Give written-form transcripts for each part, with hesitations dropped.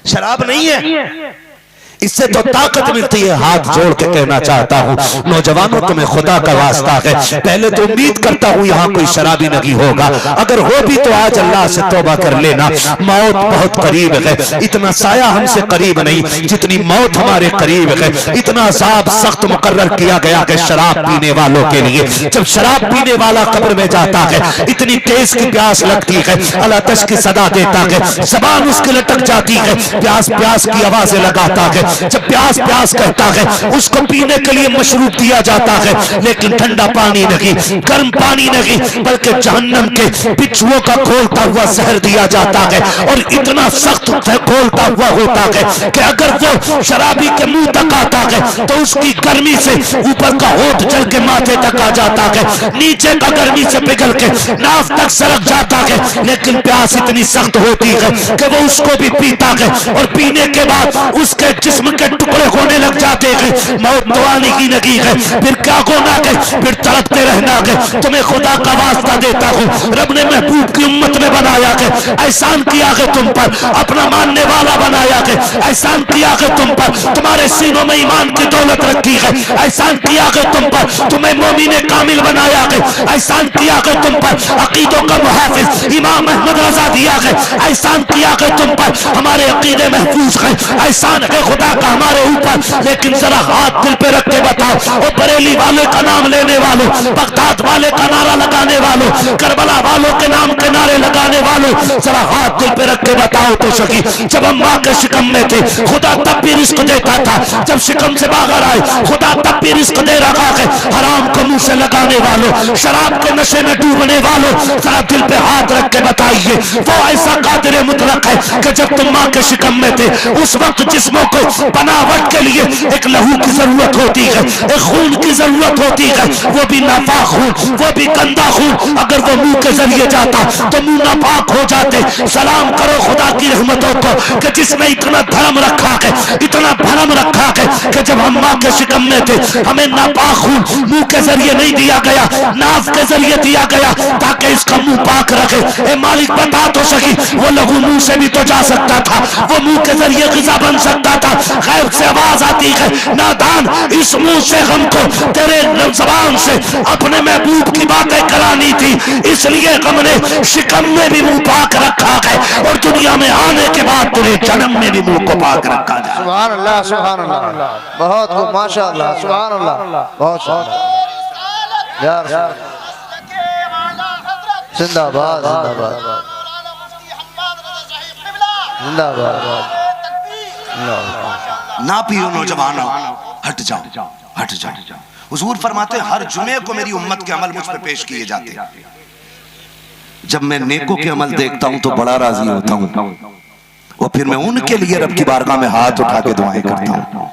शराब नहीं है, इससे तो ताकत मिलती है। हाथ जोड़ के कहना चाहता हूँ नौजवानों, तुम्हें खुदा का वास्ता है, पहले तो उम्मीद करता हूँ यहाँ कोई शराबी नहीं होगा, अगर हो भी तो आज अल्लाह से तौबा कर लेना। मौत बहुत करीब है, इतना साया हमसे करीब नहीं जितनी मौत हमारे करीब है। इतना अज़ाब सख्त मुकर्रर किया गया है शराब पीने वालों के लिए। जब शराब पीने वाला कब्र में जाता है, इतनी तेज की प्यास लगती है, अल्लाह तश की सदा देता है, ज़बान उसकी लटक जाती है, प्यास प्यास की आवाजें लगाता है। जब प्यास प्यास कहता है, उसको पीने के लिए मशरूब दिया जाता है, लेकिन ठंडा पानी नहीं, गर्म पानी नहीं, बल्कि जहन्नम के बिच्छुओं का खोलता हुआ जहर दिया जाता है। और इतना सख्त खोलता हुआ होता है कि अगर वो शराबी के मुंह तक आता है तो उसकी गर्मी से ऊपर का होठ जल के माथे तक आ जाता है, नीचे का गर्मी से पिघल के नाक तक सरक जाता है। लेकिन प्यास इतनी सख्त होती है कि वो उसको भी पीता है, और पीने के बाद उसके जिस्म के टुकड़े होने लग जाते हैं। मौत तो आने की नहीं है, फिर क्या होना है, फिर तड़पते रहना है। तुम्हें खुदा का वास्ता देता हूँ, रब ने महबूब की उम्मत में बनाया है, एहसान किया है तुम पर, अपना मानने वाला बनाया है, एहसान किया है तुम पर, तुम्हारे सीनों में ईमान की दौलत रखी है, एहसान किया है तुम पर, तुम्हें मोमिने कामिल बनाया है, एहसान किया है तुम पर, अकीदों का मुहाफिज इमाम अहमद रजा दिया है, एहसान किया है तुम पर, हमारे अकीदे महफूज है, एहसान है खुदा का हमारे ऊपर। लेकिन जरा हाथ दिल पे रख के बताओ, और बरेली वाले का नाम लेने वालों, बगदाद वाले का नारा लगाने वालों, करबला वालों के नाम के नारे लगाने वालों, जरा हाथ दिल पे रख के बताओ तो सही। जब हम माँ के शिकम में थे, खुदा तब भी रिस्क देता था, जब शिकम से बाहर आए, खुदा तब भी रिस्क दे रहा है। हराम को मुंह से लगाने वालों, शराब के नशे में डूबने वालों, जरा दिल पे हाथ रख के बताइए, वो ऐसा कादिर मुतलक है कि जब तुम माँ के शिकम में थे, उस वक्त जिस्मों को बनावट के लिए एक लहू की जरूरत होती है, एक खून की जरूरत होती है, वो भी नापाक खून, वो भी गंदा खून। अगर वो मुंह के जरिए जाता तो मुंह नापाक हो जाते। सलाम करो खुदा की रहमतों को कि जिसने इतना धर्म रखा है, इतना भरम रखा है कि जब हम माँ के शिकम में थे, हमें नापाक खून मुंह के जरिए नहीं दिया गया, नाफ के जरिए दिया गया, ताकि इसका मुंह पाक रखे। ए मालिक बता तो सही, वो लहू मुंह से भी तो जा सकता था, वो मुंह के जरिए ग़िज़ा बन सकता था। गैब से आवाज आती है, नादान, इस मुंह से हमको तेरे ज़बान से अपने महबूब की बातें करानी थी, इसलिए हमने शिकम में भी मुंह पाक रखा है, और दुनिया में आने के बाद तेरे जन्म में भी मुंह को पाक रखा है। सुभान अल्लाह, सुभान अल्लाह, बहुत खूब, माशाअल्लाह, सुभान अल्लाह, बहुत जिंदाबाद, जिंदाबाद, जिंदाबाद। ना पियो नौजवानों, हट जाओ, हट जाओ। हुजूर फरमाते हर जुमे को मेरी उम्मत के अमल मुझ पे पेश किए जाते। जब मैं नेकों के अमल देखता हूं तो बड़ा राजी होता हूं, और फिर मैं उनके लिए रब की बारगाह में हाथ उठा के दुआएं करता हूं।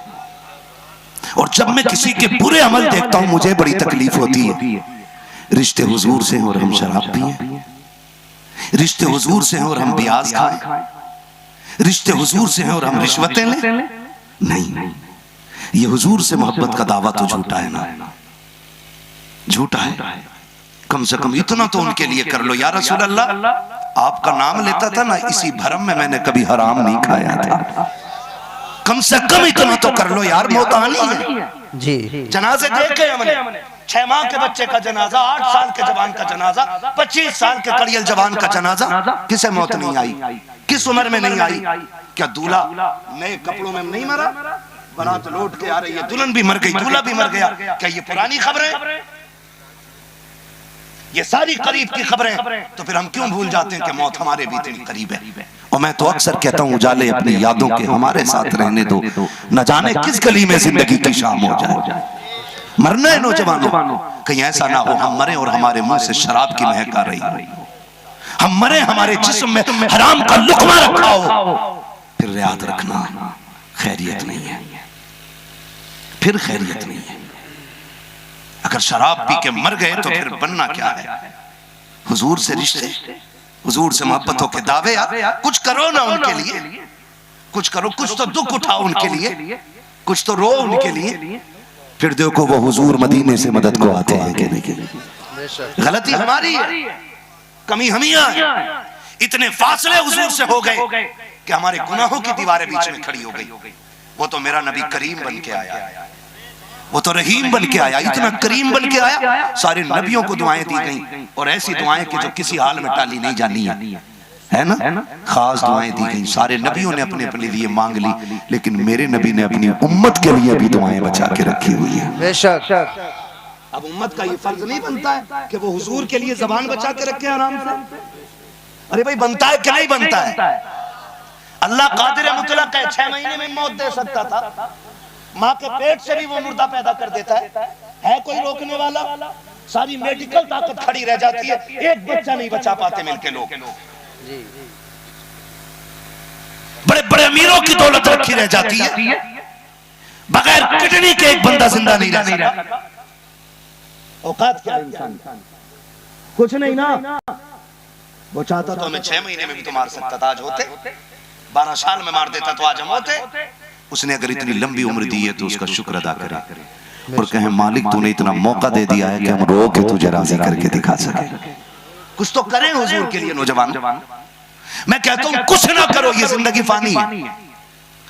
और जब मैं किसी के बुरे अमल देखता हूं मुझे बड़ी तकलीफ होती है। रिश्ते हुजूर से और हम शराब पिए, रिश्ते हुजूर से और हम ब्याज खाएं, रिश्ते हुजूर से हैं और हम रिश्वतें लें। नहीं, ये हुजूर से मोहब्बत का दावा तो झूठा है ना, झूठा है। कम से कम इतना तो उनके लिए कर लो, या रसूल अल्लाह, आपका नाम लेता था ना, इसी भरम में मैंने कभी हराम नहीं खाया था। कम से कम इतना तो कर लो यार, मौत आनी है जी। जनाजे देखे हमने, 6 माह के बच्चे का जनाजा, 8 साल के जवान का जनाजा, 25 साल के कड़ियल जवान का जनाजा, किसे मौत नहीं आई? किस उम्र में नहीं आई? क्या दूल्हा नए कपड़ों में नहीं मरा? बारात लौट के आ रही है, दुल्हन भी मर गई, दूल्हा भी मर गया। क्या ये पुरानी खबरें? ये सारी करीब की खबरें। तो फिर हम क्यों भूल जाते हैं कि मौत हमारे भी इतनी करीब है। और मैं तो अक्सर कहता हूँ, उजाले अपनी यादों के हमारे साथ रहने दो, न जाने किस गली में जिंदगी की शाम हो जाए। मरना है नौजवानों, कहीं ऐसा ना हो हम मरे और हमारे मुंह से शराब की महक आ रही हो, हम मरे हमारे जिस्म में हराम का लुकमा रखा हो। फिर याद रखना, खैरियत नहीं है, फिर खैरियत नहीं है। अगर शराब पी के मर गए तो फिर बनना क्या है? हुजूर से रिश्ते, हुजूर से मोहब्बतों के दावे। कुछ करो ना उनके लिए, कुछ करो, कुछ तो दुख उठाओ उनके लिए, कुछ तो रो उनके लिए। फिर देखो वो हुजूर मदीने से मदद को आते हैं कि नहीं। गलती हमारी है, कमी हम ही है। इतने फासले हुजूर से हो गए कि हमारे गुनाहों की दीवारें बीच में खड़ी हो गई। वो तो मेरा नबी करीम बन के आया, वो तो रहीम बन के आया, इतना करीम बन के आया। सारे नबियों को दुआएं दी गई, और ऐसी दुआएं कि जो किसी हाल में टाली नहीं जानी है ना। खास दुआएं दी गई, सारे नबियों ने अपने अपने लिए मांग ली, लेकिन मेरे नबी ने अपनी उम्मत के लिए भी दुआएं बचा के रखी हुई है। बेशक। अब उम्मत का ये फर्ज नहीं बनता है कि वो हुजूर के लिए जबान बचा के रखे आराम से? अरे भाई बनता है कि नहीं बनता है? अल्लाह कादिर मुतलक है, 6 महीने में मौत दे सकता था, माँ के पेट से भी वो मुर्दा पैदा कर देता है कोई रोकने वाला? सारी मेडिकल ताकत खड़ी रह जाती है, एक बच्चा नहीं बचा पाते मिलके लोग। बड़े बड़े अमीरों की दौलत रखी रह जाती है, बगैर किडनी के एक बंदा जिंदा नहीं रह सकता। औकात क्या है इंसान? कुछ नहीं ना। वो चाहता तो हमें 6 महीने में भी तो मार सकता था, आज होते 12 साल में मार देता तो आज हम होते। उसने अगर इतनी लंबी उम्र दी है तो उसका शुक्र अदा करे और कहें मालिक तूने इतना मौका दे दिया है कि हम रो के तुझे राजी करके दिखा सके। कुछ तो करें हुजूर के लिए नौजवान। मैं कहता हूं कुछ ना करो, ये जिंदगी फानी है।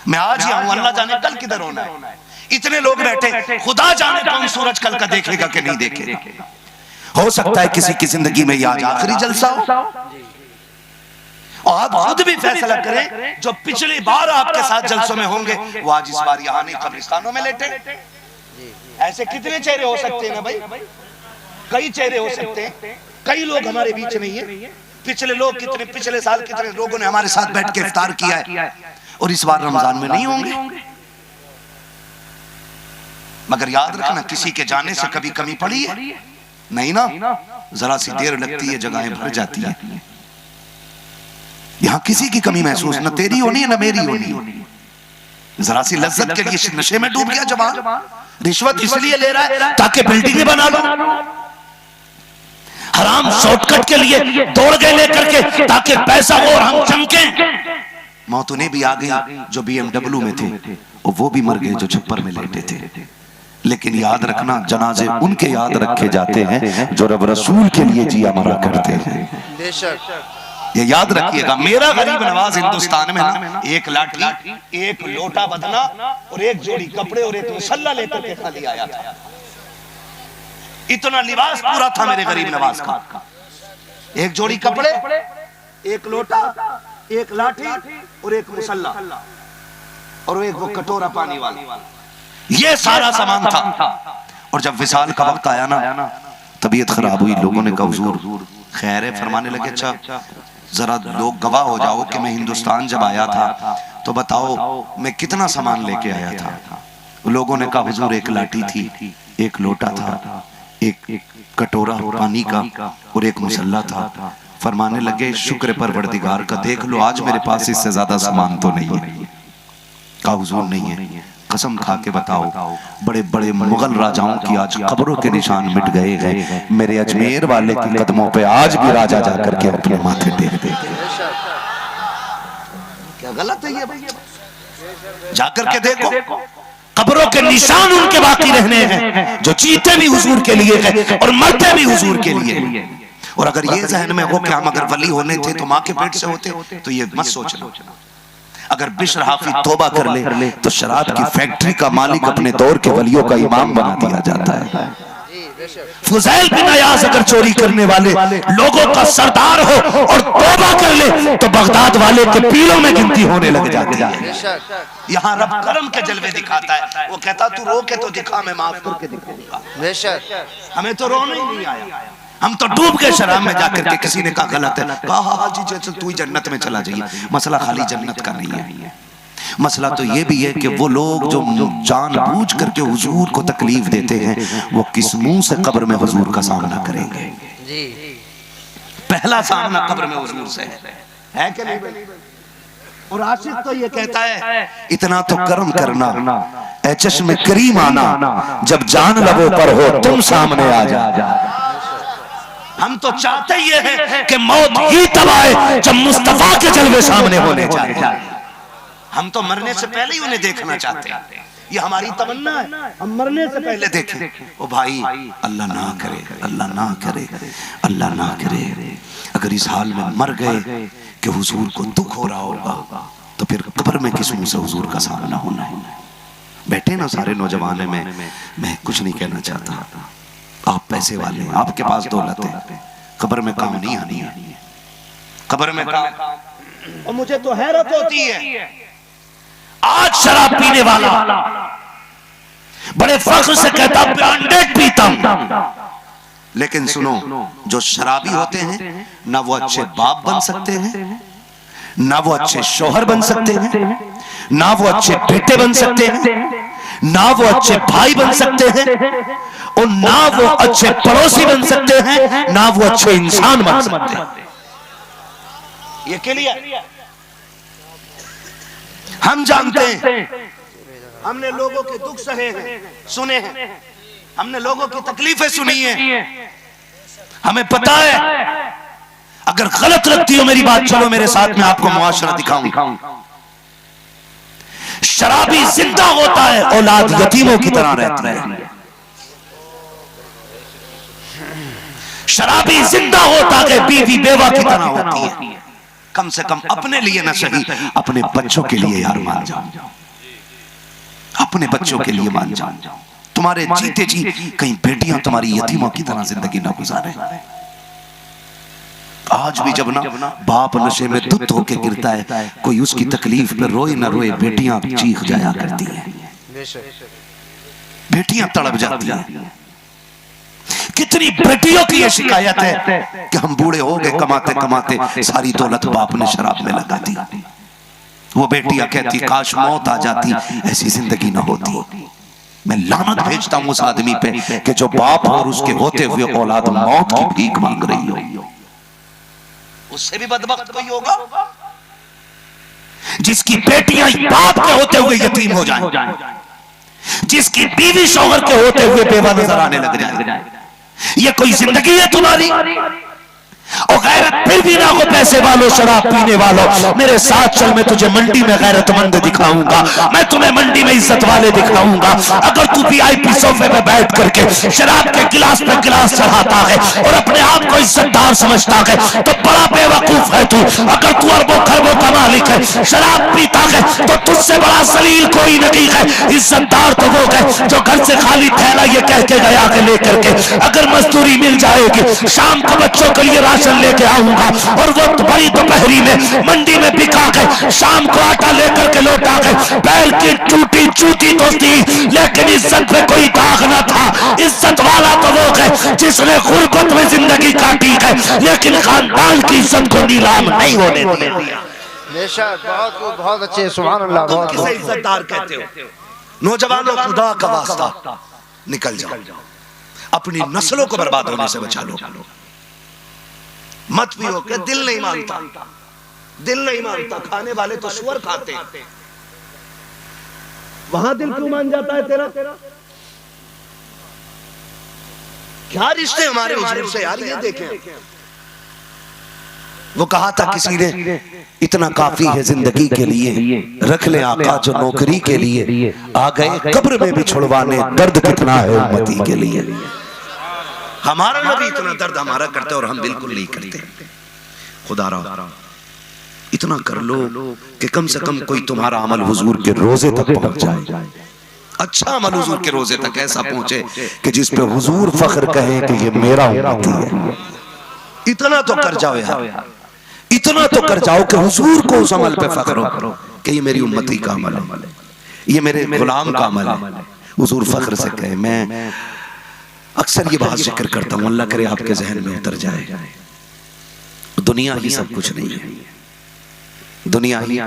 मैं आज ही आऊं, अल्लाह जाने कल किधर होना है। इतने लोग बैठे, खुदा जाने कौन सूरज कल का देखेगा कि नहीं देखेगा। हो सकता है किसी की जिंदगी में आज आखिरी जलसा हो, और आप खुद भी फैसला करें जो पिछली बार आपके साथ जलसों में होंगे वो आज इस बार यहाँ नहीं कब्रिस्तानों में लेटे। ऐसे कितने चेहरे हो सकते हैं ना भाई, कई चेहरे हो सकते हैं। कई लोग हमारे बीच नहीं है। पिछले लोग कितने, पिछले साल कितने लोगों ने हमारे साथ बैठ के इफ्तार किया है, और इस बार रमजान में नहीं होंगे। मगर याद रखना, किसी के जाने से कभी कमी पड़ी है नहीं ना। जरा सी देर लगती है, जगहें भर जाती है। यहाँ किसी की कमी महसूस न तेरी होनी है न मेरी होनी। जरा सी लज्जत के लिए नशे में डूब गया जवान, रिश्वत इसलिए ले रहा है ताकि बिल्डिंग बना लो। हराम शॉर्टकट के लिए दौड़ गए लेकर के ताकि पैसा और हम चमके। मौत उन्हें भी आ गई जो BMW में थे, और वो भी मर गए जो छप्पर में लेटे थे। लेकिन याद रखना, जनाजे उनके याद रखे जाते हैं जो रब रसूल के लिए जिया मरा करते हैं। बेशक ये याद रखिएगा। मेरा गरीब नवाज हिंदुस्तान में ना, एक लाठी, एक लोटा बदना और एक जोड़ी कपड़े और एक मुसल्ला लेकर के खाली आया था। इतना लिबास पूरा था मेरे गरीब नवाज का। एक जोड़ी कपड़े, एक लोटा, एक लाठी और एक मुसल्ला, और एक वो कटोरा पानी वाला, ये सारा सामान था। और जब विसाल का वक्त आया ना, तबीयत खराब हुई। लोगों ने कहा हुजूर खैर है। फरमाने लगे अच्छा जरा लोग गवाह हो जाओ कि मैं हिंदुस्तान जब आया था तो बताओ मैं कितना सामान लेके आया था। लोगों ने कहा हुजूर एक लाठी थी, एक लोटा था, एक कटोरा पानी का और एक मुसल्ला था। फरमाने लगे शुक्र परवरदिगार का, देख लो आज मेरे पास इससे ज्यादा सामान तो नहीं है। कहा हुजूर नहीं है, कसम खा के बताओ बड़े बड़े मुगल राजाओं की आज कब्रों के निशान मिट गए हैं, मेरे अजमेर वाले के कदमों पे आज भी राजा जाकर के अपने माथे टेक देते। क्या गलत है ये भाई? जाकर के देखो, कब्रों के निशान उनके बाकी रहने हैं जो जीते भी हुजूर के लिए हैं और मरते भी हुजूर के लिए। और अगर ये जहन में हो कि हम अगर वली होने थे तो माँ के पेट से होते, तो ये मत सोचना। अगर बिश्र हाफिज तौबा कर ले तो शराब की फैक्ट्री का मालिक अपने दौर के वलियों का इमाम बना दिया जाता है। फुज़ैल बिन अयाज़ अगर चोरी करने वाले लोगों का सरदार हो और तौबा कर ले तो बगदाद वाले के पीरों में गिनती होने लग जाती है। यहाँ रब करम के जलवे दिखाता है। वो कहता तू रो के तो दिखा, मैं माफ करके दिखाऊंगा। बेशक हमें तो रोना ही नहीं आया, हम तो डूब गए शराब में जाकर के। किसी ने कहा गलत है, कहा हाँ जी जैसे तू ही जन्नत में चला जाइए। मसला खाली जन्नत का नहीं है, मसला तो ये भी है कि वो लोग जो जानबूझ करके हुजूर को तकलीफ देते हैं वो किस मुंह से कब्र में हुजूर का सामना करेंगे। पहला सामना कब्र में हुजूर से है कि नहीं? और आशिक तो ये कहता है इतना तो कर्म करना ऐ चश्मे करीम आना, जब जान लबों पर हो तुम सामने आ जा। हम तो चाहते ये है कि मौत ही तब आए जब मुस्तफा के जलवे सामने होने चाहिए। हम तो मरने से पहले ही उन्हें देखना चाहते हैं, ये हमारी तमन्ना है, हम मरने से पहले देखें। ओ भाई अल्लाह ना करे, अल्लाह ना करे, अल्लाह ना करे, अगर इस हाल में मर गए कि हुजूर को दुख हो रहा होगा, तो फिर कब्र में किस मुंह से हुजूर का सामना होना है। बैठे ना सारे नौजवान में, मैं कुछ नहीं कहना चाहता। आप पैसे वाले हैं, आपके पास दौलत है, कब्र में काम नहीं आनी है। कब्र में काम। और मुझे तो हैरत होती है, आज शराब पीने वाला बड़े फख्र से कहता ब्रांडेड पीता हूं, लेकिन सुनो, जो शराबी होते हैं ना वो अच्छे बाप बन सकते हैं, ना वो अच्छे शौहर बन सकते हैं, ना वो अच्छे बेटे बन सकते हैं, ना वो अच्छे भाई बन सकते हैं, और ना वो अच्छे पड़ोसी बन सकते हैं, ना वो अच्छे इंसान बन सकते हैं। ये के लिए हम जानते हैं, हमने लोगों के दुख सहे हैं, सुने हैं, हमने लोगों की तकलीफें सुनी है, हमें पता है। अगर गलत लगती हो मेरी बात, चलो मेरे साथ में आपको मुआशरा दिखाऊं। शराबी जिंदा होता है, औलाद यतीमों की तरह रहती है। शराबी जिंदा होता है, बीवी बेवा की तरह होती है। कम से कम अपने लिए ना सही, अपने बच्चों के लिए यार मान जाओ, अपने बच्चों के लिए मान जाओ। तुम्हारे जीते जी कहीं बेटियां तुम्हारी यतीमों की तरह जिंदगी ना गुजारे। आज भी जब ना बाप नशे में धुत होके गिरता है, कोई उसकी तकलीफ पे रोए ना रोए, बेटियां चीख जाया करती हैं, बेटियां तड़प जाती हैं। कितनी बेटियों की ये शिकायत है कि हम बूढ़े हो गए, कमाते कमाते सारी दौलत बाप ने शराब में लगा दी। वो बेटियां कहती काश मौत आ जाती, ऐसी जिंदगी ना होती। मैं लानत भेजता हूं उस आदमी पे कि जो बाप और उसके होते हुए औलाद मौत की भीख मांग रही हो। उससे भी बदबख्त कोई होगा जिसकी बेटियां बाप के होते हुए यतीम हो जाएं, जिसकी बीवी शौहर के होते हुए बेवा नजर आने लग जाए। ये कोई जिंदगी है तुम्हारी? और गैरत फिर भी ना हो पैसे वालों, शराब पीने वालों, मेरे साथ चल, मैं तुझे मंडी में गैरतमंद दिखाऊंगा, मैं तुम्हें मंडी में इज्जत वाले दिखाऊंगा। अगर तू वीआईपी सोफे पे बैठ करके शराब के गिलास पे गिलास चढ़ाता है और अपने आप को इज्जतदार समझता है तो बड़ा बेवकूफ है तू। अगर तू अरबों खरबों का मालिक है, शराब पीता है, तो तुझसे बड़ा जलील कोई नहीं है। इज्जतदार तो वो है जो घर से खाली थैला ये कह के गया के लेकर के अगर मजदूरी मिल जाएगी, शाम को बच्चों के लिए राशन लेके आऊंगा, और वो बड़ी दोपहरी में मंडी में बिका के शाम को आटा लेकर के लौटा के बैल की टूटी चूटी तो थी, लेकिन इज्जत पे कोई दाग ना था। इज्जत वाला तो वो है जिसने गुर्बत में जिंदगी काटी है, लेकिन खानदान की इज्जत को नीलाम नहीं होने दिया। बेशक, बहुत अच्छे, सुभान अल्लाह। तुम किसे इज्जतदार कहते हो? नौजवानों, खुदा का वास्ता निकल जाओ, अपनी नस्लों को बर्बाद होने से बचा लो। मत पियो कि दिल नहीं मानता, दिल नहीं मानता। खाने वाले तो सुअर खाते, वहां दिल क्यों मान जाता है तेरा? क्या रिश्ते हमारे हुजूर से यार, ये देखें। वो कहा था किसी ने, इतना काफी है जिंदगी के लिए, रख ले आका जो नौकरी के लिए, आ गए कब्र में भी छुड़वाने, दर्द कितना है उम्मती के लिए। हमारा नबी इतना दर्द हमारा करते और हम बिल्कुल नहीं करते। खुदा रा इतना कर लो कि कम से कम कोई तुम्हारा अमल हुजूर के रोजे तक पहुंच जाए। अच्छा अमल हुजूर के रोजे तक ऐसा पहुंचे कि जिस पे हुजूर फख्र कहे कि ये मेरा उम्मती है। इतना तो कर जाओ यार, इतना तो कर जाओ कि हुजूर को उस अमल पे फख्र हो कि ये मेरी उम्मती का अमल है, ये मेरे गुलाम का अमल है। हुजूर फख्र से कहे। मैं अक्सर ये बात जिक्र करता हूं, अल्लाह करे आपके जहन में उतर जाए। दुनिया ही सब कुछ नहीं है, दुनिया ही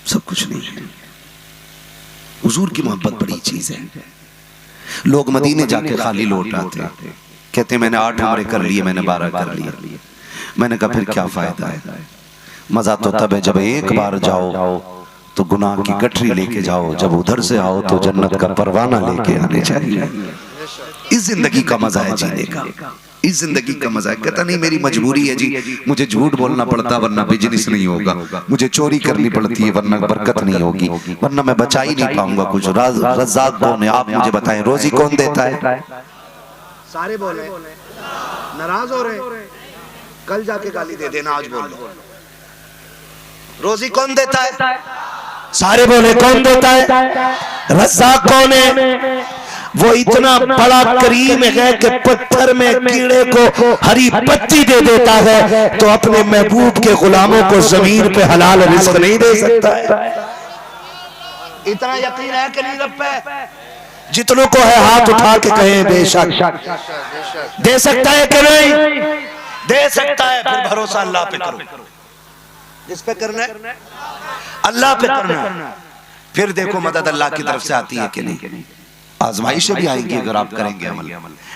सब कुछ नहीं है। हुजूर की मोहब्बत बड़ी चीज है। लोग मदीने जाके खाली लौट आते, कहते मैंने 8 उम्रे कर लिए, मैंने 12 कर लिए। मैंने कहा फिर क्या फायदा है? मजा तो तब है जब एक बार जाओ तो गुनाह की गठरी लेके जाओ, जब उधर से आओ तो जन्नत का परवाना लेके आने चाहिए। इस जिंदगी का मजा है जीने का, इस जिंदगी का मजा है। कहता नहीं मेरी मजबूरी है जी, मुझे झूठ बोलना पड़ता वरना बिजनेस नहीं होगा, मुझे चोरी करनी पड़ती है वरना बरकत नहीं होगी, वरना मैं बचा ही नहीं पाऊंगा कुछ। रज़्ज़ाक़ कौन है आप मुझे बताएं, रोजी कौन देता है? सारे बोले, नाराज हो रहे, कल जाके गाली दे देना, आज बोल लो। रोजी कौन देता है? सारे बोले कौन देता है? रज़्ज़ाक़ कौन है? वो इतना बड़ा करीम है कि पत्थर में कीड़े को हरी पत्ती दे देता है तो अपने महबूब के गुलामों को जमीन पे हलाल रिज़्क़ नहीं दे सकता है। इतना यकीन है कि नहीं रब पे? जितनों को है हाथ उठा के कहें बेशक। दे सकता है कि नहीं? दे सकता है। फिर भरोसा अल्लाह पे करो। जिस पे करना है अल्लाह पे करना है। फिर देखो मदद अल्लाह की तरफ से आती है कि नहीं। आजमाइशें भी आएंगी अगर आप करेंगे अमल।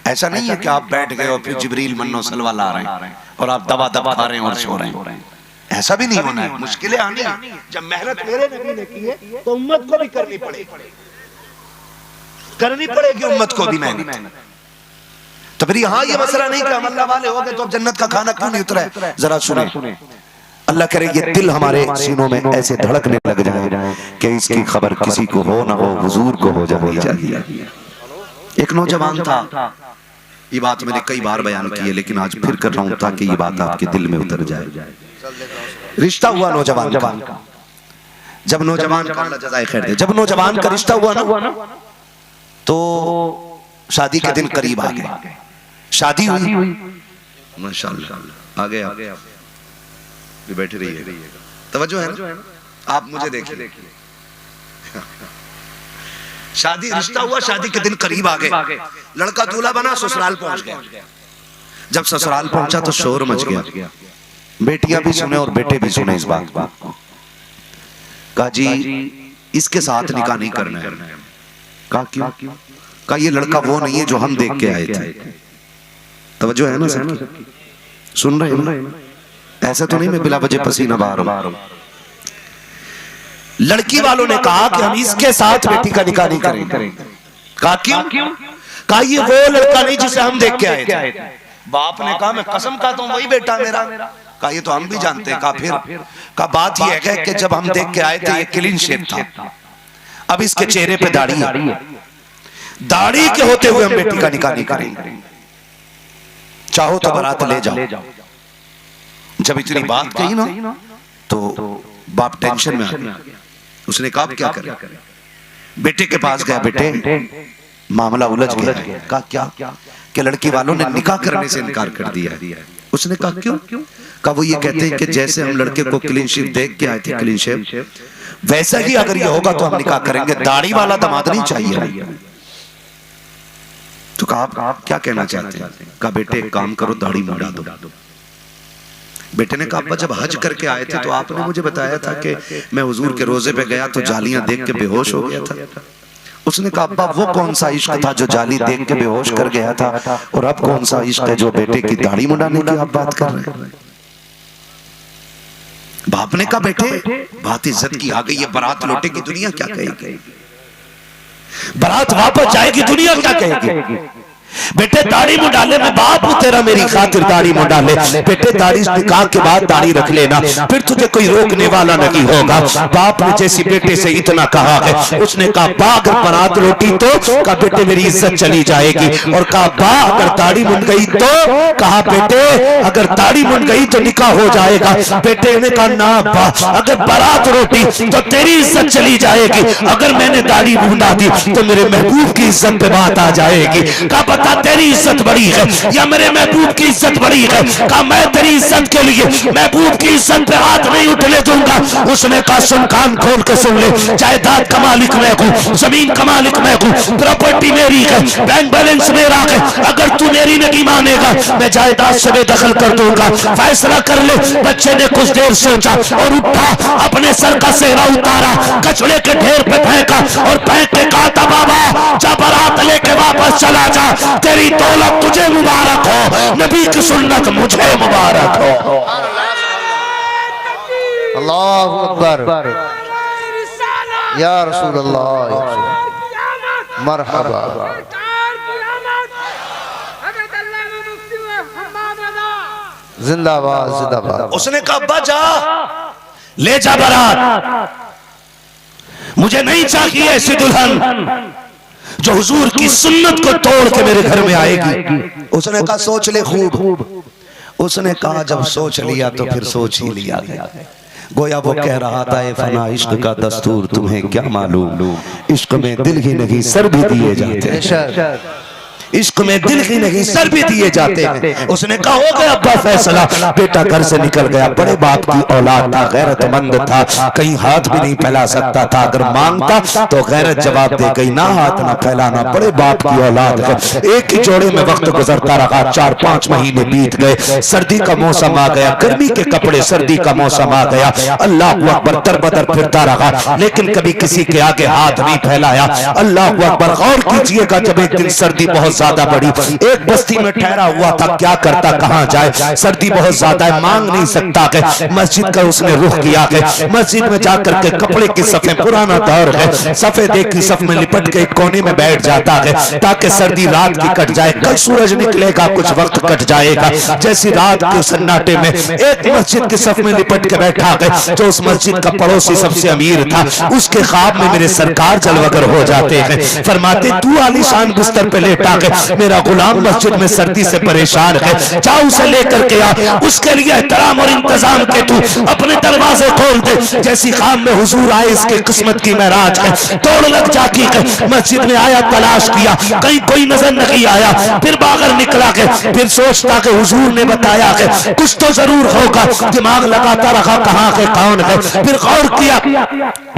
ऐसा नहीं है कि आप बैठ गए और फिर जिब्रील मन्नो सलवा ला रहे हैं और आप दबा दबा खा रहे हैं और सो रहे हैं। ऐसा भी नहीं होना है। मुश्किलें आनी है। जब मेहनत मेरे नबी ने की है तो उम्मत को भी करनी पड़ेगी उम्मत को भी मेहनत। तो फिर यहाँ ये मसला नहीं कि हम अल्लाह वाले हो गए तो अब जन्नत का खाना क्यों नहीं उतरा है। जरा सुने, अल्लाह करे ये दिल हमारे सीनों में ऐसे धड़कने लग जाए कि इसकी खबर किसी को हो ना हो हुजूर को हो जानी चाहिए। एक नौजवान था, ये बात मैंने कई बार बयान की है लेकिन आज फिर कर रहा हूं ताकि ये बात आपके दिल में उतर जाए। रिश्ता हुआ नौजवान का। जब नौजवान का अल्लाह जज़ाए खैर दे, जब नौजवान का रिश्ता हुआ ना तो शादी के दिन करीब आ गए। शादी हुई माशाअल्लाह। आगे बैठे रहिए, तवज्जो है ना? आप मुझे देखिए। शादी रिश्ता हुआ, शादी के दिन करीब आ गए। लड़का दूल्हा बना, ससुराल पहुंच गया। जब ससुराल पहुंचा तो शोर मच गया। बेटियां भी सुने और बेटे भी सुने इस बात को। कहा जी इसके साथ निकाह नहीं करना है। कहा क्यों? कहा ये लड़का वो नहीं है जो हम देख के आए थे। तवज्जो है ना सबकी? सुन रहे हैं? ऐसा तो नहीं मैं बिला वजह पसीना बहा रहा हूं। लड़की वालों ने कहा कि हम इसके साथ बेटी का निकाह नहीं करेंगे। कहा क्यों? कहा ये वो लड़का नहीं जिसे हम देख के आए थे। बाप ने कहा मैं कसम खाता हूं वही बेटा मेरा। कहा ये तो हम भी जानते हैं। कहा फिर? कहा बात यह है कि जब हम देख के आए थे ये क्लीन शेव था, अब इसके चेहरे पे दाढ़ी है। दाढ़ी के होते हुए हम बेटी का निकाह नहीं करेंगे। चाहो तो बारात ले जाओ। जब इतनी बात कही ना तो बाप टेंशन में आ गया। उसने कहा क्या करें? बेटे के पास गया। बेटे मामला उलझ गया। कहा क्या? कि लड़की वालों ने निकाह करने से इनकार कर दिया। उसने कहा क्यों? कहा वो ये कहते हैं कि जैसे हम लड़के को क्लीन शेव देख के आए थे, क्लीन शेव, वैसा ही अगर ये होगा तो हम निकाह करेंगे। दाढ़ी वाला दामाद नहीं चाहिए। तो कहा आप क्या कहना चाहते हैं? कहा बेटे एक काम करो, दाढ़ी मुड़ा दो। बेटे ने कहा जब हज करके आए थे तो आपने मुझे बताया था कि मैं हुजूर के रोजे पे गया तो जालियां देख के बेहोश हो गया था। उसने कहा अब्बा वो कौन सा इश्क था जो जाली देख के बेहोश कर गया था, और अब कौन सा इश्क है जो बेटे की दाढ़ी मुड़ाने की आप बात कर रहे हैं? बाप ने कहा बेटे बात इज्जत की आ गई है, बारात लौटेगी दुनिया क्या कहेगी? बारात वापस जाएगी दुनिया क्या कहेगी? बेटे दाढ़ी मुंडाले में बाप तेरा मेरी खातिर दाढ़ी मुंडाले। बेटे दाढ़ी निकाह के बाद दाढ़ी रख लेना, फिर तुझे कोई रोकने वाला नहीं होगा। बाप ने जैसी बेटे से इतना कहा है, उसने कहा बा अगर बारात लौटी तो कहा बेटे मेरी इज्जत चली जाएगी, और कहा बा अगर दाढ़ी मुंड गई तो कहा बेटे अगर दाढ़ी मुंड गई तो निकाह हो जाएगा। बेटे ने कहा ना बा अगर बारात लौटी तो तेरी इज्जत चली जाएगी, अगर मैंने दाढ़ी मुंडा दी तो मेरे महबूब की इज्जत पे बात आ जाएगी। कहा तेरी इज्जत बड़ी है या मेरे महबूब की इज्जत बड़ी है? कहा मैं तेरी इज्जत के लिए महबूब की इज्जत पे हाथ नहीं उठने दूंगा। उसने कहा सुन, कान खोल के सुन ले, जायदाद का मालिक मैं हूँ, जमीन का मालिक मैं हूँ, प्रॉपर्टी मेरी है, बैंक बैलेंस मेरा है। अगर तू मेरी नहीं मानेगा मैं जायदाद से बेदखल कर दूंगा। फैसला कर ले। बच्चे ने कुछ देर सोचा और उठा, अपने सर का सेहरा उतारा, कचड़े के ढेर पे फेंका और फेंक के कहा था बाबा जा बारात लेके वापस चला जा, तेरी दौलत तुझे मुबारक हो, नबी की सुन्नत मुझे मुबारक हो। अल्लाहु अकबर या रसूल अल्लाह, मरहबा। जिंदाबाद जिंदाबाद। उसने कहा अब्बा जा ले जा बारात, मुझे नहीं चाहिए ऐसी दुल्हन जो हुजूर की सुन्नत को तोड़ के मेरे घर में आएगी। उसने कहा सोच ले खूब। उसने कहा जब सोच लिया तो फिर सोच ही लिया गया। गोया वो कह रहा था ए फना इश्क का दस्तूर तुम्हें क्या मालूम, इश्क में दिल ही नहीं सर भी दिए जाते हैं, इश्क में दिल ही नहीं सर भी दिए जाते हैं। उसने कहा हो गया अब्बा फैसला, बेटा घर से निकल गया, बड़े बाप की औलाद था, गैरतमंद था, कहीं हाथ भी नहीं फैला सकता था, अगर मांगता तो गैरत जवाब दे गई, ना हाथ ना फैलाना, बड़े बाप की औलाद है। एक ही जोड़े में वक्त गुजरता रहा, 4-5 महीने बीत गए, सर्दी का मौसम आ गया, गर्मी के कपड़े, सर्दी का मौसम आ गया, अल्लाह अकबर तरबतर फिरता रहा, लेकिन कभी किसी के आगे हाथ नहीं फैलाया। अल्लाह अकबर, गौर कीजिएगा, जब एक दिन सर्दी बहुत ज्यादा बड़ी, एक बस्ती में ठहरा हुआ था, क्या करता कहां जाए, सर्दी बहुत ज्यादा है, मांग नहीं सकता है, मस्जिद का उसने रुख किया है, मस्जिद में जाकर के कपड़े की सफ़े, पुराना दौर है, सफेद एक की सफ में लिपट के एक कोने में बैठ जाता है ताकि सर्दी रात की कट जाए, कल सूरज निकलेगा कुछ वक्त कट जाएगा। जैसी रात के सन्नाटे में एक मस्जिद की सफ में लिपट के बैठा है, जो उस मस्जिद का पड़ोसी सबसे अमीर था, उसके ख्वाब में मेरे सरकार जलवगर हो जाते हैं, फरमाते तू आलीशान बिस्तर पे लेटा है, मेरा गुलाम मस्जिद में सर्दी से परेशान है, जाओ उसे लेकर के आ, उसके लिए एहतराम और इंतजाम के तू अपने दरवाजे खोल दे। जैसी खाम में हुजूर आए, इसके किस्मत की महराज है, दौड़ लग जाती है, मस्जिद में आया, तलाश किया, कहीं कोई नजर नहीं आया, फिर बाहर निकला के, फिर सोचता कि हुजूर ने बताया कि कुछ तो जरूर होगा, दिमाग लगाता रहा कहाँ है कौन है, फिर गौर किया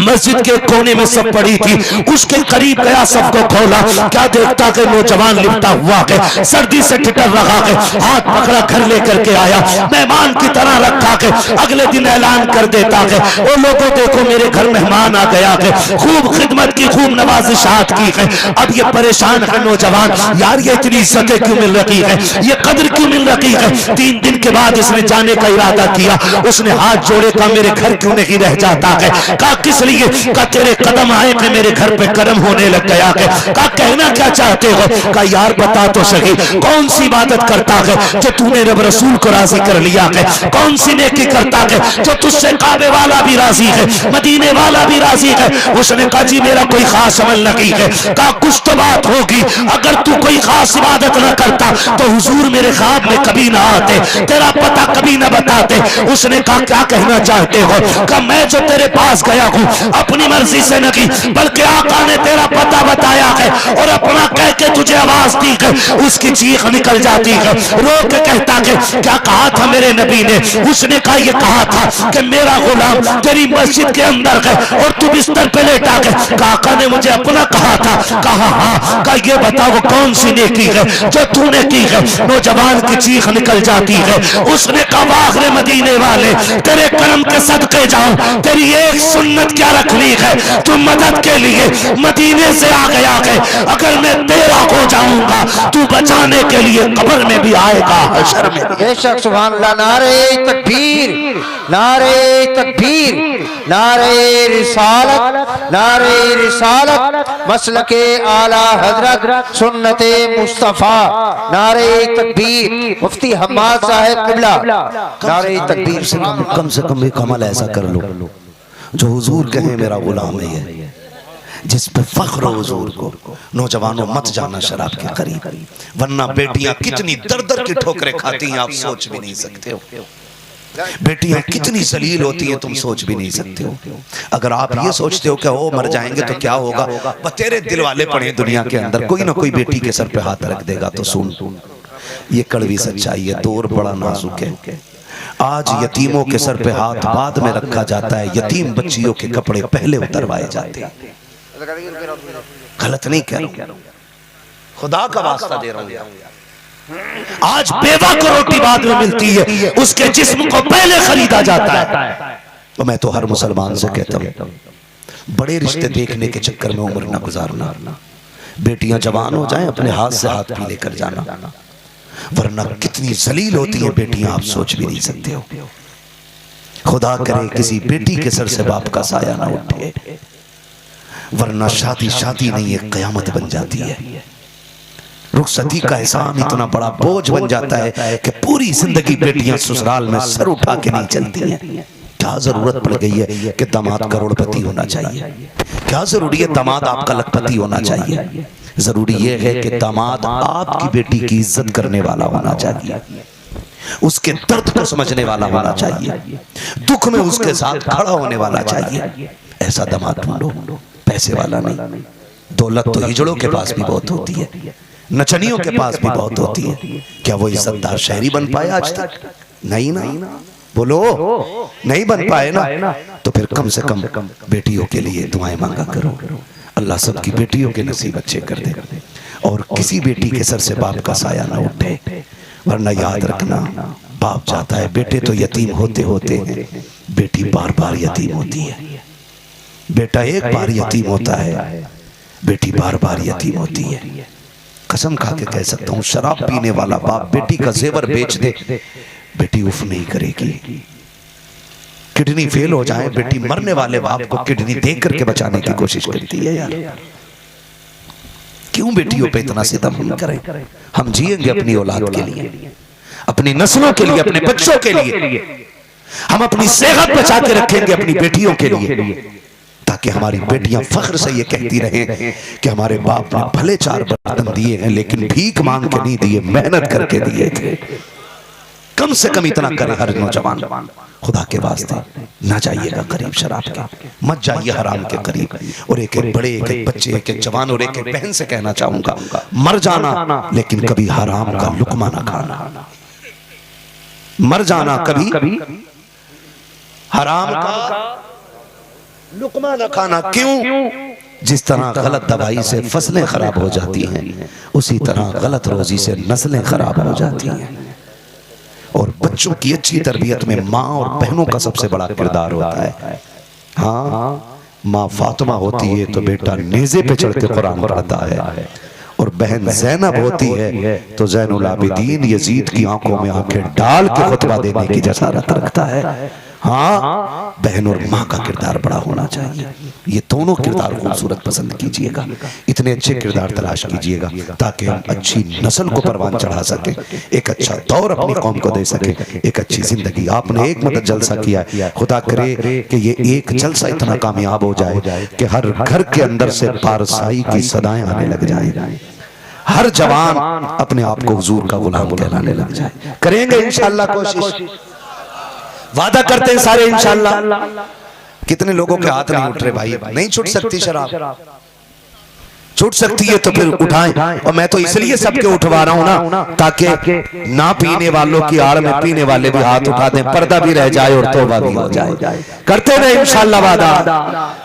मस्जिद के कोने में सब पड़ी थी, उसके करीब गया, सबको खोला, क्या देखता कि नौजवान लिपटा हुआ है, सर्दी से ठिठर रहा है, हाथ पकड़ा घर लेकर के आया, मेहमान की तरह रखा के, अगले दिन ऐलान कर देता है, ओ लोगों देखो मेरे घर मेहमान आ गया है, खूब खिदमत की, खूब नवाजिशात की है। अब ये परेशान है नौजवान, यार ये इतनी इज्जतें क्यों मिल रही है, ये कदर क्यों मिल रही है। 3 दिन के बाद इसने जाने का इरादा किया, उसने हाथ जोड़े, का मेरे घर क्यों नहीं रह जाता है, कहा किस लिए, का तेरे कदम आए थे मेरे घर पे कर्म होने लग गया है, का कहना क्या चाहते हो, का यार बता तो सही, कौन सी इबादत करता है जो तूने रब रसूल को राजी कर लिया है, कौन सी नेकी करता है जो तुझसे काबे वाला भी राजी है, मदीने वाला भी राजी है। उसने कहा जी मेरा कोई खास अमल नहीं है, कहा कुछ तो बात होगी, अगर तू कोई खास इबादत न करता तो हुजूर मेरे ख्वाब में कभी ना आते, तेरा पता कभी ना बताते। उसने कहा क्या कहना चाहते हो, कहा मैं जो तेरे पास गया हूँ अपनी मर्जी से नहीं, बल्कि आका ने तेरा पता बताया है और अपना कह के तुझे आवाज दी है, उसकी चीख निकल जाती है, रो के कहता है क्या कहा था मेरे नबी ने, उसने कहा ये कहा था कि मेरा गुलाम तेरी मस्जिद के अंदर है और तू बिस्तर पे लेटा है, काका ने मुझे अपना कहा था, कहा हाँ, कहा ये बताओ कौन सी नेकी है जो तूने की है। नौजवान की चीख निकल जाती है, उसने कहा आखिर मदीने वाले तेरे कर्म के सदके जाऊं, तेरी एक सुन्नत क्या रखनी है, तू मदद के लिए मदीने से आ गया है, अगर मैं तेरा हो जाऊंगा तू बचाने के लिए कब्र में भी आएगा, हशर में भी। बेशक सुभान अल्लाह, नारे तकबीर, नारे तकबीर, नारे रिसालत, नारे रिसालत, मसलके आला हजरत सुन्नते मुस्तफा, नारे तकबीर, मुफ्ती हम्माद साहब किबला, नारे तकबीर। कम से कम एक अमल ऐसा कर लो जो हुजूर कहे मेरा गुलाम है ये, जिस पे फख्र हो हुजूर को। नौजवानों मत जाना शराब के करीब, वरना बेटियां कितनी दर दर की ठोकरें खाती हैं आप सोच भी नहीं सकते हो, बेटियां कितनी जलील होती हैं तुम सोच भी नहीं सकते हो। अगर आप ये सोचते हो कि वो मर जाएंगे तो क्या होगा, तेरे दिल वाले पड़े दुनिया के अंदर, कोई ना कोई बेटी के सर पे हाथ रख देगा। तो सुन, ये कड़वी सच्चाई है, दौर बड़ा नाजुक है। आज यतीमों के सर पे हाथ बाद में रखा जाता है, यतीम बच्चियों के कपड़े पहले उतरवाए जाते हैं। गलत नहीं कह रहा हूं, खुदा का वास्ता दे रहा हूं। आज बेवा को रोटी बाद में मिलती है, उसके जिस्म को पहले खरीदा जाता है। तो मैं तो हर मुसलमान से कहता हूं, बड़े रिश्ते देखने के चक्कर में उम्र ना गुजारना, बेटियां जवान हो जाएं अपने हाथ से हाथ भी लेकर जाना, वरना कितनी जलील होती हैं बेटियां आप सोच भी नहीं सकते हो। खुदा करे किसी बेटी के सर से बाप का साया ना उठे, वरना शादी शादी नहीं है, कयामत बन जाती है। रुखसती का एहसान इतना बड़ा बोझ बन जाता है कि पूरी जिंदगी बेटियां ससुराल में सर उठा के नहीं चलती हैं। क्या जरूरत पड़ गई है कि दामाद करोड़पति होना चाहिए, क्या जरूरी है दामाद आपका लखपति होना चाहिए। जरूरी यह है कि दामाद आपकी बेटी की इज्जत करने वाला होना चाहिए। उसके दर्द को समझने वाला होना चाहिए, दुख में उसके साथ खड़ा होने वाला चाहिए। ऐसा दामाद ढूंढो, पैसे वाला नहीं। दौलत तो हिजड़ों के पास भी बहुत होती है, नचनियों के पास भी बहुत होती है। क्या वो इज्जतदार शहरी बन पाए आज तक? नहीं ना, बोलो नहीं बन पाए ना। तो फिर कम से कम बेटियों के लिए दुआएं मांगा करो, अल्लाह सबकी बेटियों के नसीब अच्छे कर दे। और किसी बेटी के सर से बाप का साया ना उठे, वरना याद रखना बाप जाता है, बेटे तो यतीम होते होते हैं, बेटी बार बार यतीम होती है। बेटा एक बार यतीम होता है, बेटी बार बार यतीम होती है। कसम खा के कह सकता हूँ, शराब पीने वाला बाप बेटी का जेवर बेच दे, बेटी उफ नहीं करेगी। किडनी फेल हो जाए, बेटी मरने वाले बाप को किडनी दे करके बचाने की कोशिश करती है। यार क्यों बेटियों पे इतना सितम हम करें? हम जिएंगे अपनी औलाद के लिए, अपनी नस्लों के लिए, अपने बच्चों के लिए। हम अपनी सेहत बचा के रखेंगे अपनी बेटियों के लिए, ताकि हमारी बेटियां फख्र से ये कहती रहें कि हमारे बाप ने भले 4 बर्तन दिए हैं, लेकिन भीख मांग के नहीं दिए, मेहनत करके दिए थे। कम से कम इतना करे हर नौजवान, खुदा के वास्ते ना जाइएगा करीब शराब के, मत जाइए हराम के करीब। और एक एक बड़े, एक एक बच्चे, एक एक जवान और एक एक बहन से कहना चाहूंगा, मर जाना लेकिन कभी हराम का लुकमा ना खाना। मर जाना कभी हराम का लुकमा ना खाना। क्यों? जिस तरह गलत दवाई से फसलें खराब हो जाती हैं, उसी तरह गलत रोजी से नस्लें खराब हो जाती हैं। और बच्चों की अच्छी तरबियत में माँ और बहनों का सबसे बड़ा किरदार होता है। हाँ, माँ फातिमा होती है तो बेटा नेज़े पे चढ़ के कुरान पढ़ता है, और बहन ज़ैनब होती है तो ज़ैनुल आबिदीन यजीद की आंखों में आंखें डाल के खुतबा देने की जसारत रखता है। हाँ, बहन और माँ का किरदार बड़ा होना चाहिए। ये दोनों किरदार खूबसूरत पसंद कीजिएगा, इतने अच्छे किरदार तलाश कीजिएगा ताकि हम अच्छी नस्ल को परवान चढ़ा सके, एक अच्छा दौर अपनी कौम को दे सके, एक अच्छी जिंदगी। आपने एक मदद जलसा किया, खुदा करे कि ये एक जलसा इतना कामयाब हो जाए कि हर घर के अंदर से पारसाई की सदाएं आने लग जाए, हर जवान अपने आप को हुजूर का गुलाम कहलाने लग जाए। करेंगे इंशाअल्लाह कोशिश, वादा करते हैं सारे इंशाअल्लाह। कितने लोगों के हाथ नहीं उठ रहे भाई? नहीं छूट सकती शराब, छूट सकती है तो फिर उठाएं। और मैं तो इसलिए सबके उठवा रहा हूं ना, ताकि ना पीने वालों की आड़ में पीने वाले भी हाथ उठा दें, पर्दा भी रह जाए और तौबा भी हो जाए। करते रहे इंशाअल्लाह वादा,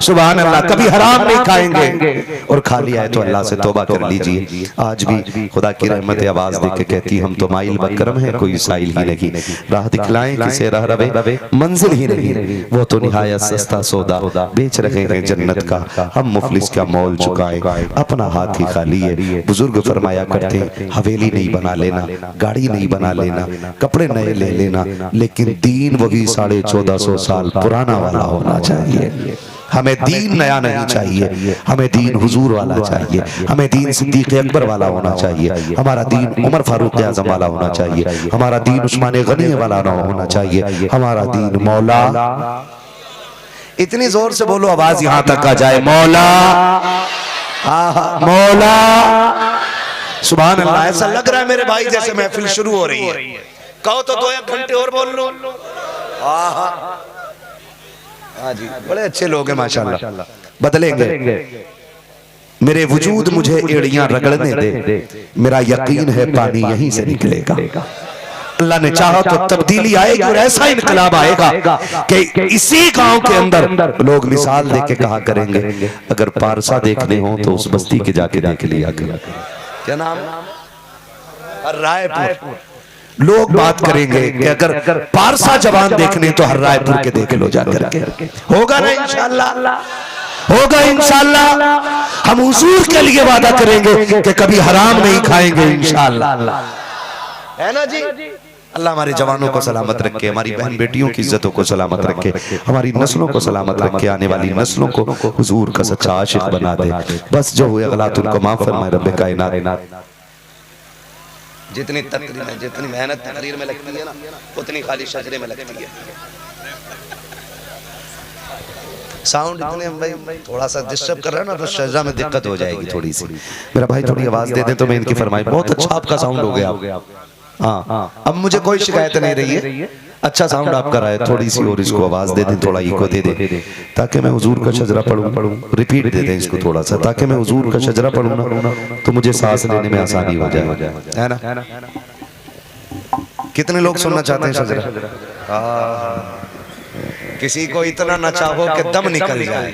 सुभान अल्लाह। कभी हराम नहीं खाएंगे, और खा लिया है तो अल्लाह से तौबा कर लीजिए। आज भी खुदा की रहमत आवाज दे के कहती, हम तो माइल बकरम है, कोई साइल ही नहीं, राह दिखलाएं किसे राह रवे, मंजिल ही नहीं, वो तो निहायत सस्ता सौदा बेच रहे हैं जन्नत का, हम मुफलिस का मोल चुकाए, अपना हाथ ही खाली है। बुजुर्ग फरमाया करते, हवेली नहीं बना लेना, गाड़ी नहीं बना लेना, कपड़े नए ले लेना, लेकिन दीन वही 1450 साल पुराना वाला होना चाहिए। हमें दीन नया नहीं चाहिए, हमें दीन हुजूर वाला चाहिए, हमें दीन सिद्दीक अकबर वाला होना चाहिए, हमारा दीन उमर फारूक आजम वाला होना चाहिए, हमारा दीन उस्मान गनी वाला होना चाहिए, हमारा दीन मौला। इतनी जोर से बोलो आवाज यहां तक आ जाए, मौला मौला। सुभान अल्लाह। ऐसा लग रहा है मेरे भाई जैसे महफिल शुरू हो रही है। कहो तो 2-1 घंटे और बोल लो। हाँ जी, बड़े अच्छे लोग हैं माशाल्लाह, बदलेंगे। मेरे वजूद मुझे एड़ियां रगड़ने दे, मेरा यकीन है पानी यहीं से निकलेगा। अल्लाह ने चाहा तो तब्दीली आएगी, और ऐसा इनकलाब आएगा कि इसी गांव के अंदर लोग मिसाल देके कहा करेंगे, अगर पारसा देखने हो तो उस बस्ती के जाके देख लिया करें। क्या नाम? रायपुर। लोग बात करेंगे कि अगर पारसा जवान देखने तो हर रायपुर के देख लो जाकर के। होगा ना इंशाअल्लाह, होगा इंशाअल्लाह। हम हुजूर के लिए वादा करेंगे कि कभी हराम नहीं खाएंगे इंशाअल्लाह, है ना जी। अल्लाह हमारे जवानों को सलामत रखे, हमारी बहन बेटियों की इज्जतों को सलामत रखे, हमारी नस्लों को सलामत रखे, आने वाली नस्लों को हुजूर का सच्चा आशिक बना दे। बस जो हुए गलत उनको माफ फरमाए रब्बे कायनात। जितनी तकरीर में, जितनी मेहनत तकरीर में लगती है ना, उतनी खाली शजरे में लगती है। साउंड इतने भाई थोड़ा सा डिस्टर्ब कर रहा है ना, तो शजरा में दिक्कत हो जाएगी थोड़ी सी। मेरा भाई थोड़ी आवाज दे दे तो मैं इनकी फरमाई। बहुत अच्छा आपका साउंड हो गया। हाँ, अब मुझे कोई शिकायत नहीं रही है। अच्छा साउंड आपका रहा है, थोड़ी सी और इसको आवाज दे दें, थोड़ा इको दे दें, ताकि मैं हुजूर का शजरा पढ़ूं। रिपीट दे दें इसको थोड़ा सा, ताकि मैं हुजूर का शजरा पढ़ूं ना तो मुझे सांस लेने में आसानी हो जाए, है ना। कितने लोग सुनना चाहते हैं शजरा? किसी को इतना नचा हो कि दम निकल जाए।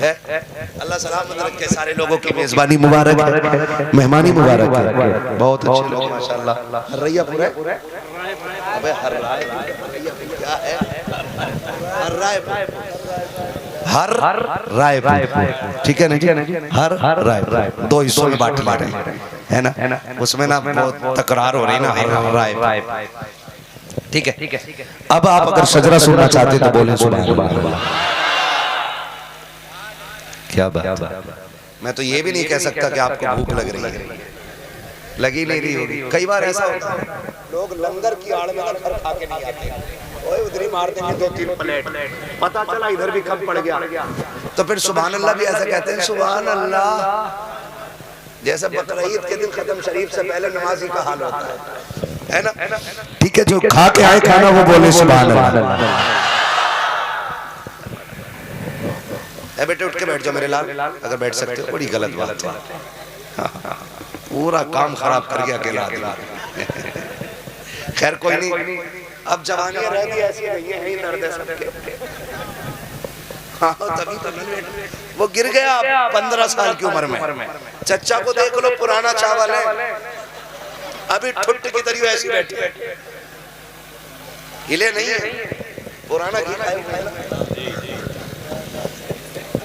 अल्लाह सलामत रखे सारे लोगों की मेजबानी मुबारक है, मेहमानी मुबारक है। बहुत अच्छे लोग माशाल्लाह। रैया पूरा अबे हर राय क्या है? हर राय, ठीक है ना जी? हर राय दो हिस्सों में बांट रहे हैं, है ना। उसमें ना बहुत तकरार हो रही ना, हर राय, ठीक है। अब आप अगर शजरा सुनना चाहते तो बोलें सुभान अल्लाह। क्या बात। मैं तो ये भी नहीं कह सकता कि आपको भूख लग रही है, लगी नहीं रही होगी। कई बार ऐसा होता है लोग लंगर की आड़ में घर खा के नहीं आते, ओए उधर ही मार देंगे 2-3 प्लेट, पता चला इधर भी कम पड़ गया तो फिर सुभान अल्लाह भी ऐसा कहते हैं, सुभान अल्लाह। जैसे बकरीद के दिन खत्म शरीफ से पहले नमाजी का हाल होता है ना। ठीक है, जो खा के आए खाना वो बोले सुभान अल्लाह। बेटे उठ के बैठ जाओ मेरे लाल, अगर बैठ सकते हो। बड़ी गलत बात है, पूरा काम खराब कर गया अकेला आदमी। खैर कोई नहीं, अब जवानी रह गई ऐसी नहीं है, दर्द है सबके। हाँ तभी तो वो गिर गया 15 साल की उम्र में। चच्चा को देख लो, पुराना चावल है, अभी ठुट की तरह ऐसी बैठी, हिले नहीं है, पुराना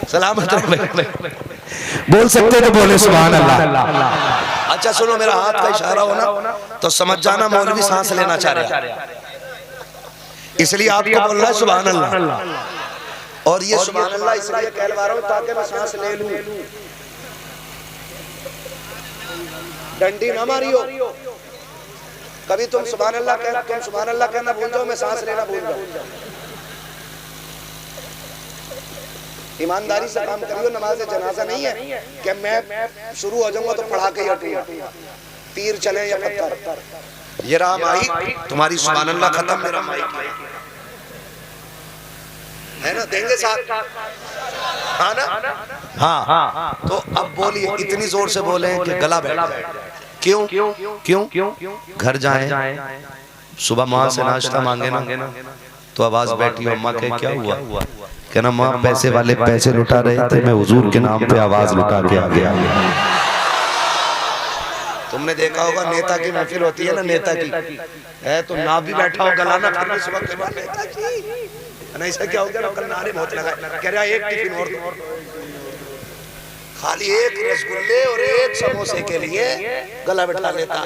सलामत बोल सकते तो बोले सुभान अल्लाह। अच्छा सुनो, मेरा हाथ का इशारा हो ना तो समझ जाना मौलवी सांस लेना चाह रहा है, इसलिए आपको बोल रहा है सुभान अल्लाह। और ये सुभान अल्लाह इसलिए कहलवा रहा हूं ताकि मैं सांस ले लूं, डंडी ना मारी हो। कभी तुम सुभान अल्लाह कहना भूल जाओ, मैं सांस लेना भूल जाऊं। ईमानदारी से काम करियो, नमाज जनाजा नहीं है कि मैं शुरू हो जाऊंगा तो पढ़ा के हटूंगा, तीर चले या पत्थर। ये रहा माइक, तुम्हारी सुभान अल्लाह खत्म, मेरा माइक है ना, देंगे साथ, हाँ ना। हाँ तो अब बोलिए, इतनी जोर से बोले कि गला बैठ जाए। क्यों? घर जाएं, सुबह माँ से नाश्ता मांगे ना तो आवाज बैठी, अम्मा के क्या हुआ? कहना माँ पैसे वाले पैसे लुटा रहे थे, मैं हुजूर के नाम पे आवाज लुटा के आ गया। तुमने देखा होगा नेता की महफिल होती है ना, नेता की है तो ना भी बैठा हो गला ना खाने सुबह के बाद नेता की नहीं से क्या हो गया, कल नारे बहुत लगा, कह रहा एक टिफिन और खाली एक रसगुल्ले और एक समोसे के लिए गला बैठा लेता।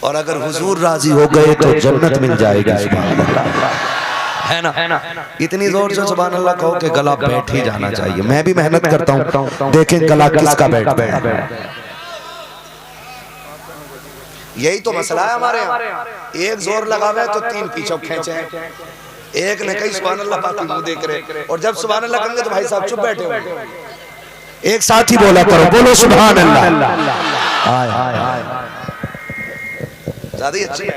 और अगर हुजूर राजी हो गए तो जन्नत मिल जाएगी, है ना। इतनी जोर से सुभान अल्लाह कहो कि गला बैठ ही जाना चाहिए। मैं भी मेहनत करता हूँ, देखें गला किसका बैठता है। यही तो मसला है हमारे यहाँ, एक जोर लगावे तो 3 पीछे खींचे, एक ने कही सुभान अल्लाह बाकी मुंह देख रहे, और जब सुभान अल्लाह कहेंगे तो भाई साहब चुप बैठे हो। एक साथ ही बोला करो, बोलो सुभान अल्लाह। ज्यादा ही अच्छी है,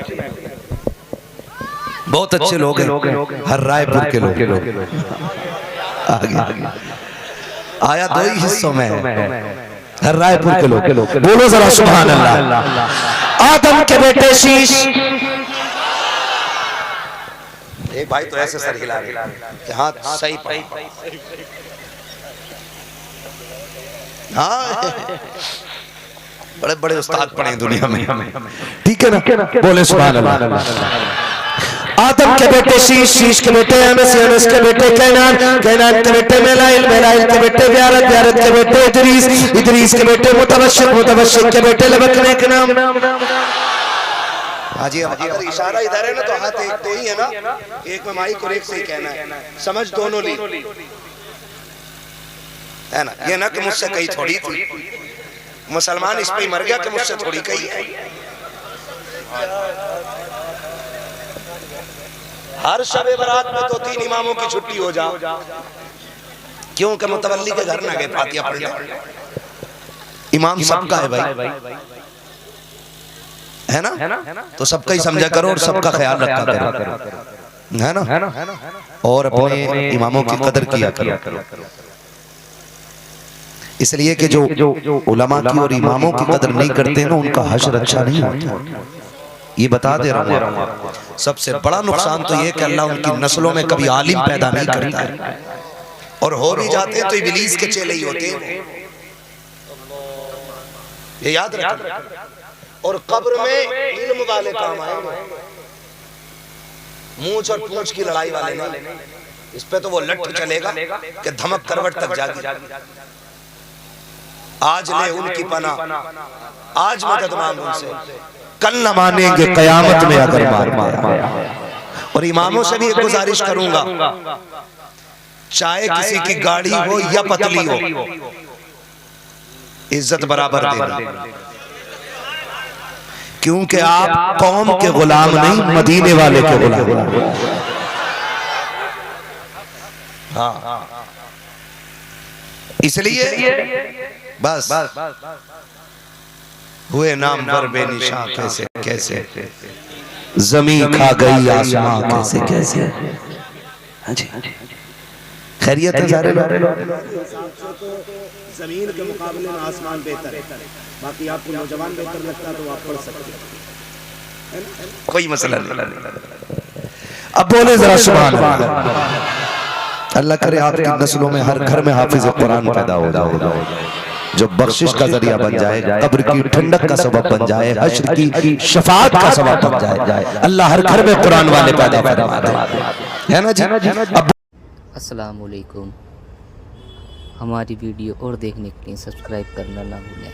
बहुत अच्छे लोग हैं, हर रायपुर के लोग। आगे आया 2 ही हिस्सों में है, हर रायपुर के लोग। बोलो जरा सुभान अल्लाह। आदम के बेटे शीश, एक भाई तो ऐसे सर हिला रहे कि हाथ सही पकड़। हाँ बड़े बड़े उस्ताद पढ़े दुनिया में, ठीक है ना। बोले सुभान अल्लाह। आदम के बेटे शीश, शीश के बेटे अनस, अनस के बेटे कैनान, कैनान के बेटे मेलाइल, मेलाइल के बेटे व्यारत, व्यारत के बेटे इदरीस, इदरीस के बेटे मुतवश्शिक, मुतवश्शिक के बेटे लबकने के नाम। हाजी अगर इशारा इधर है ना तो हाथ एक तो ही है ना, एक में माइक और एक से ही कहना है, समझ दोनों ली, है ना। ये ना कि मुझसे कही थोड़ी थी, मुसलमान इस पे मर गया कि मुझसे थोड़ी कही है। हर शबे बारात में तो 3 इमामों की छुट्टी हो जाओ, क्योंकि मुतवल्ली के घर ना गए फातिहा पढ़ने। इमाम सबका है भाई, है ना, तो सबका ही समझा करो और सबका ख्याल रखा करो, है ना, और अपने इमामों की कदर किया करो। इसलिए कि जो उलमा की और इमामों की कदर नहीं करते ना, उनका हश्र अच्छा नहीं होता। ये बता दे रहा हूँ, सबसे बड़ा नुकसान तो ये कि अल्लाह उनकी नस्लों में कभी आलिम पैदा नहीं करता है, और हो भी जाते हैं तो इब्लीस के चेले ही होते हैं, ये याद रखना। और कब्र में इल्म वाले काम आएंगे, मूंछ और पूंछ की लड़ाई वाले नहीं। इस पे तो वो लठ चलेगा कि धमक करवट तक जागी। आज ले उनकी पना, आज मदद मांग उनसे, कल न मानेंगे कयामत में अगर मार माया। और इमामों से भी एक गुजारिश करूंगा, चाहे किसी की गाड़ी हो या पतली हो, इज्जत बराबर देना, क्योंकि आप कौम के गुलाम नहीं, मदीने वाले के गुलाम। हाँ, इसलिए बस हुए नाम पर बेनिशान, कैसे कैसे जमीन खा गई आसमां, कैसे कैसे। हाँ जी, खैरियत है सारे लोग। जमीन के मुकाबले में आसमान बेहतर है, बाकी आपको नौजवान बेहतर लगता है तो आप पढ़ सकते हैं, कोई मसला नहीं। अब बोले जरा सुभान अल्लाह। अल्लाह करे आपकी नस्लों में हर घर में हाफिज कुरान पैदा हो जाए, जो बख्शिश का जरिया बन जाए, कब्र की ठंडक का सबब बन जाए, हश्र की शफाअत का सबब बन जाए। अल्लाह हर घर में कुरान वाले पैदा फरमा दे, है ना जी। अस्सलाम वालेकुम। हमारी वीडियो और देखने के लिए सब्सक्राइब करना ना भूलें।